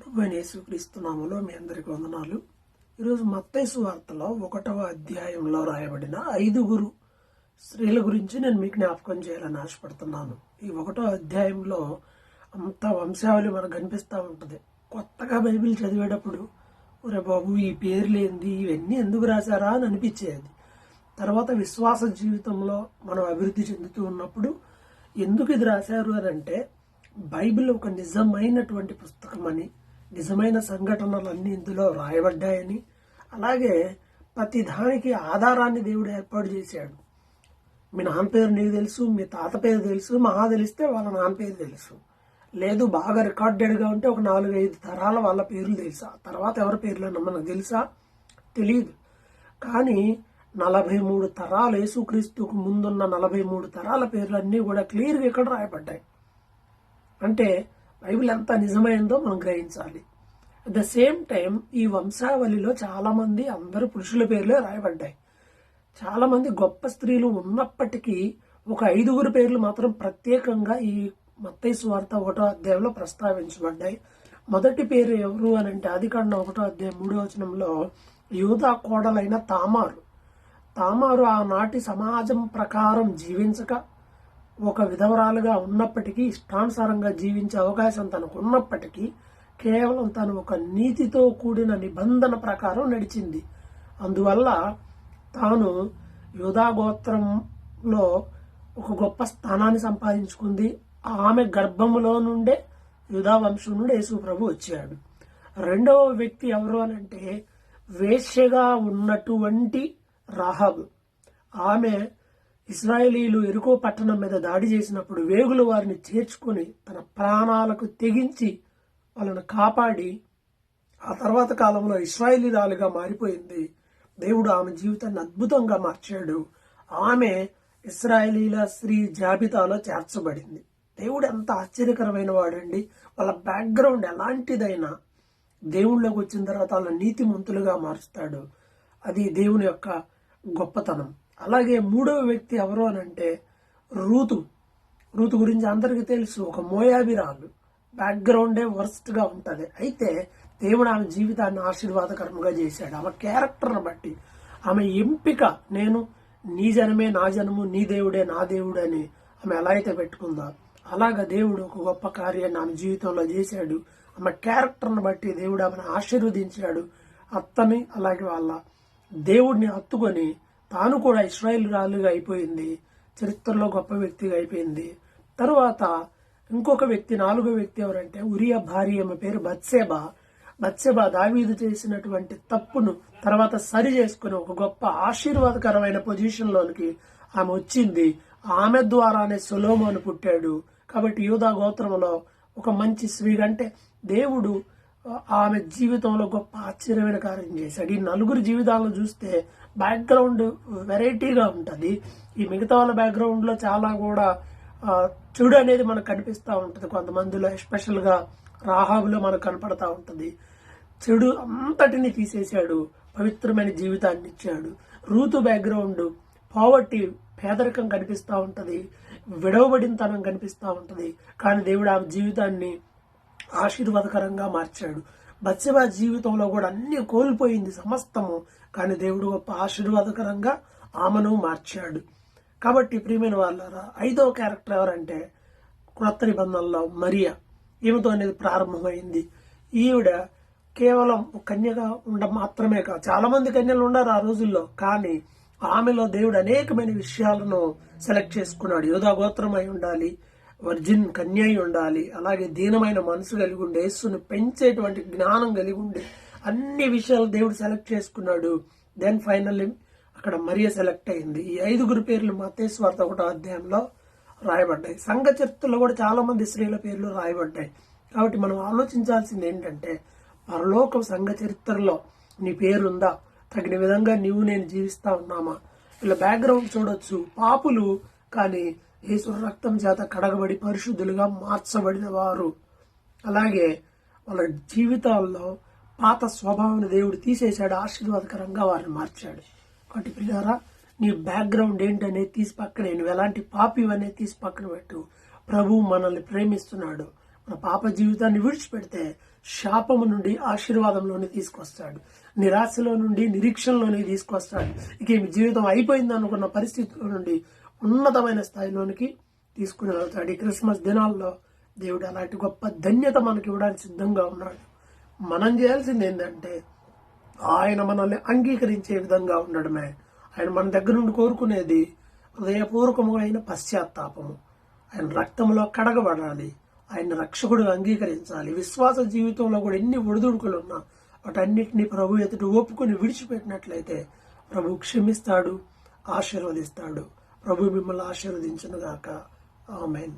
ప్రభువైన యేసుక్రీస్తు నామములో మీ అందరికీ వందనాలు. ఈరోజు మత్తయి సువార్తలో 1వ అధ్యాయంలో రాయబడిన 5 స్త్రీల గురించి నేను మీకు జ్ఞాపకం చేయాలని ఆశపడుతున్నాను. ఈ 1వ అధ్యాయంలో అంత వంశావళి మనకు కనిపిస్తూ ఉంటుంది. కొత్తగా బైబిల్ చదివేటప్పుడు ఒరే బాబు ఈ పేర్లు ఏంది, ఇవన్నీ ఎందుకు రాశారా అని అనిపించేది. తర్వాత విశ్వాస జీవితంలో మనం అభివృద్ధి చెందుతూ ఉన్నప్పుడు ఎందుకు ఇది రాశారు అని అంటే, బైబిల్ ఒక నిజమైనటువంటి పుస్తకం అని, నిజమైన సంఘటనలన్నీ ఇందులో రాయబడ్డాయని, అలాగే ప్రతి దానికి ఆధారాన్ని దేవుడు ఏర్పాటు చేశాడు. మీ నాన్న పేరు నీకు తెలుసు, మీ తాత పేరు తెలుసు, మహా తెలిస్తే వాళ్ళ నాన్న పేరు తెలుసు. లేదు బాగా రికార్డెడ్గా ఉంటే ఒక 4-5 తరాల వాళ్ళ పేర్లు తెలుసా, తర్వాత ఎవరి పేర్లన్నా మనకు తెలుసా, తెలియదు. కానీ 43 తరాలు, యేసుక్రీస్తుకు ముందున్న 43 తరాల పేర్లన్నీ కూడా క్లియర్గా ఇక్కడ రాయబడ్డాయి. అంటే బైబిల్ ఎంత నిజమైందో మనం గ్రహించాలి. అట్ ద సేమ్ టైం ఈ వంశావళిలో చాలా మంది, అందరూ పురుషుల పేర్లే రాయబడ్డాయి. చాలా మంది గొప్ప స్త్రీలు ఉన్నప్పటికీ ఒక 5 పేర్లు మాత్రం ప్రత్యేకంగా ఈ మత్తయి సువార్త 1వ అధ్యాయంలో ప్రస్తావించబడ్డాయి. మొదటి పేరు ఎవరు అని అంటే, ఆదికాండం 1వ అధ్యాయం 3వ వచనంలో యూదా కోడలైన తామారు ఆనాటి సమాజం ప్రకారం జీవించక ఒక విధవరాలుగా ఉన్నప్పటికీ, ఇష్టానుసారంగా జీవించే అవకాశం తనకు ఉన్నప్పటికీ, కేవలం తను ఒక నీతితో కూడిన నిబంధన ప్రకారం నడిచింది. అందువల్ల తాను యూదా గోత్రంలో ఒక గొప్ప స్థానాన్ని సంపాదించుకుంది. ఆమె గర్భములో నుండే యూదా వంశం నుండి యేసు ప్రభు వచ్చాడు. రెండవ వ్యక్తి ఎవరు అని అంటే, వేశ్యగా ఉన్నటువంటి రాహాబు. ఆమె ఇశ్రాయేలీలు ఎరుకో పట్టణం మీద దాడి చేసినప్పుడు వేగులు వారిని చేర్చుకుని తన ప్రాణాలకు తెగించి వాళ్ళను కాపాడి ఆ తర్వాత కాలంలో ఇశ్రాయేలీరాలుగా మారిపోయింది. దేవుడు ఆమె జీవితాన్ని అద్భుతంగా మార్చాడు. ఆమె ఇశ్రాయేలీల స్త్రీ జాబితాలో చేర్చబడింది. దేవుడు ఎంత ఆశ్చర్యకరమైన వాడండి. వాళ్ళ బ్యాక్గ్రౌండ్ ఎలాంటిదైనా దేవుళ్ళకి వచ్చిన తర్వాత వాళ్ళ నీతిమంతులుగా మారుస్తాడు. అది దేవుని యొక్క గొప్పతనం. అలాగే మూడవ వ్యక్తి ఎవరు అని అంటే రూతు గురించి అందరికీ తెలుసు. ఒక మోయాబిరాలు, బ్యాక్గ్రౌండే వర్స్ట్ గా ఉంటది. అయితే దేవుడు ఆమె జీవితాన్ని ఆశీర్వాదకరంగా చేశాడు. ఆమె క్యారెక్టర్ని బట్టి, ఆమె ఎంపిక, నేను నీ జనమే నా జనము, నీ దేవుడే నా దేవుడు అని ఆమె ఎలా అయితే పెట్టుకుందో, అలాగా దేవుడు ఒక గొప్ప కార్యాన్ని ఆమె జీవితంలో చేశాడు. ఆమె క్యారెక్టర్ని బట్టి దేవుడు ఆమెను ఆశీర్వదించాడు. అత్తని అలాగే వాళ్ళ దేవుడిని హత్తుకొని తాను కూడా ఇశ్రాయేలీయురాలుగా అయిపోయింది. చరిత్రలో గొప్ప వ్యక్తిగా అయిపోయింది. తరువాత ఇంకొక వ్యక్తి, 4వ వ్యక్తి ఎవరంటే ఉరియా భార్య, ఆమె పేరు బత్షెబ. దావీదు చేసినటువంటి తప్పును తర్వాత సరి చేసుకుని ఒక గొప్ప ఆశీర్వాదకరమైన పొజిషన్ లోనికి ఆమె వచ్చింది. ఆమె ద్వారానే సొలొమోను పుట్టాడు. కాబట్టి యూదా గోత్రంలో ఒక మంచి స్త్రీ, అంటే దేవుడు ఆమె జీవితంలో గొప్ప ఆశ్చర్యమైన కార్యం చేశాడు. ఈ 4 జీవితాలను చూస్తే బ్యాక్గ్రౌండ్ వెరైటీగా ఉంటుంది. ఈ మిగతా వాళ్ళ బ్యాక్గ్రౌండ్ లో చాలా కూడా చెడు అనేది మనకు కనిపిస్తూ ఉంటుంది. కొంతమందిలో ఎస్పెషల్ గా రాహాబులో మనకు కనపడతా ఉంటుంది. చెడు అంతటిని తీసేశాడు, పవిత్రమైన జీవితాన్ని ఇచ్చాడు. రూతు బ్యాక్గ్రౌండ్ పావర్టీ, పేదరికం కనిపిస్తూ ఉంటది, విడవబడినతనం కనిపిస్తూ ఉంటది. కానీ దేవుడు ఆమె జీవితాన్ని ఆశీర్వాదకరంగా మార్చాడు. బత్షెబ జీవితంలో కూడా అన్ని కోల్పోయింది సమస్తము, కానీ దేవుడు గొప్ప ఆశీర్వాదకరంగా ఆమెను మార్చాడు. కాబట్టి ప్రియమైన వాళ్ళారా, 5వ క్యారెక్టర్ ఎవరంటే క్రొత్త నిబంధనలో మరియా. ఈమెతో అనేది ప్రారంభమైంది. ఈవిడ కేవలం కన్యగా మాత్రమే కాదు, చాలా మంది కన్యలు ఉన్నారు ఆ రోజుల్లో, కానీ ఆమెలో దేవుడు అనేకమైన విషయాలను సెలెక్ట్ చేసుకున్నాడు. యూదా గోత్రం అయి ఉండాలి, వర్జిన్ కన్య అయి ఉండాలి, అలాగే దీనమైన మనసు కలిగి ఉండే, యేసును పెంచేటువంటి జ్ఞానం కలిగి ఉండే, అన్ని విషయాలు దేవుడు సెలెక్ట్ చేసుకున్నాడు. దెన్ ఫైనల్లీ అక్కడ మరియ సెలెక్ట్ అయింది. ఈ 5 పేర్లు మత్తయి సువార్త 1వ అధ్యాయంలో రాయబడ్డాయి. సంఘ చరిత్రలో కూడా చాలా మంది స్త్రీల పేర్లు రాయబడ్డాయి. కాబట్టి మనం ఆలోచించాల్సింది ఏంటంటే, పరలోక సంఘ చరిత్రలో నీ పేరుందా, తగిన విధంగా నీవు నేను జీవిస్తా ఉన్నామా? వీళ్ళ బ్యాక్గ్రౌండ్ చూడొచ్చు, పాపులు, కానీ యేసు రక్తం చేత కడగబడి పరిశుద్ధులుగా మార్చబడిన వారు. అలాగే వాళ్ళ జీవితాల్లో పాత స్వభావాన్ని దేవుడు తీసేశాడు, ఆశీర్వాదకరంగా వారిని మార్చాడు. కాబట్టి పిల్లారా, నీ బ్యాక్గ్రౌండ్ ఏంటనేది తీసి పక్కన, నువ్వు ఎలాంటి పాపి అనేది తీసి పక్కన పెట్టు. ప్రభువు మనల్ని ప్రేమిస్తున్నాడు. మన పాప జీవితాన్ని విడిచిపెడితే శాపము నుండి ఆశీర్వాదంలోని తీసుకొస్తాడు. నిరాశలో నుండి నిరీక్షణలోని తీసుకొస్తాడు. ఇక మీ జీవితం అయిపోయింది అనుకున్న పరిస్థితుల నుండి ఉన్నతమైన స్థాయిలోనికి తీసుకుని వెళ్తాడు. ఈ క్రిస్మస్ దినాల్లో దేవుడు అలాంటి గొప్ప ధన్యత మనకి ఇవ్వడానికి సిద్ధంగా ఉన్నాడు. మనం చేయాల్సింది ఏంటంటే ఆయన మనల్ని అంగీకరించే విధంగా ఉండడమే. ఆయన మన దగ్గర నుండి కోరుకునేది హృదయపూర్వకమైన పశ్చాత్తాపము. ఆయన రక్తంలో కడగబడాలి, ఆయన రక్షకుడిగా అంగీకరించాలి. విశ్వాస జీవితంలో కూడా ఎన్ని ఒడిదుడుకులు ఉన్నా వాటన్నిటినీ ప్రభు ఎదుట ఒప్పుకొని విడిచిపెట్టినట్లయితే ప్రభు క్షమిస్తాడు, ఆశీర్వదిస్తాడు. ప్రభు మిమ్మల్ని ఆశీర్వదించునుగాక. ఆమేన్.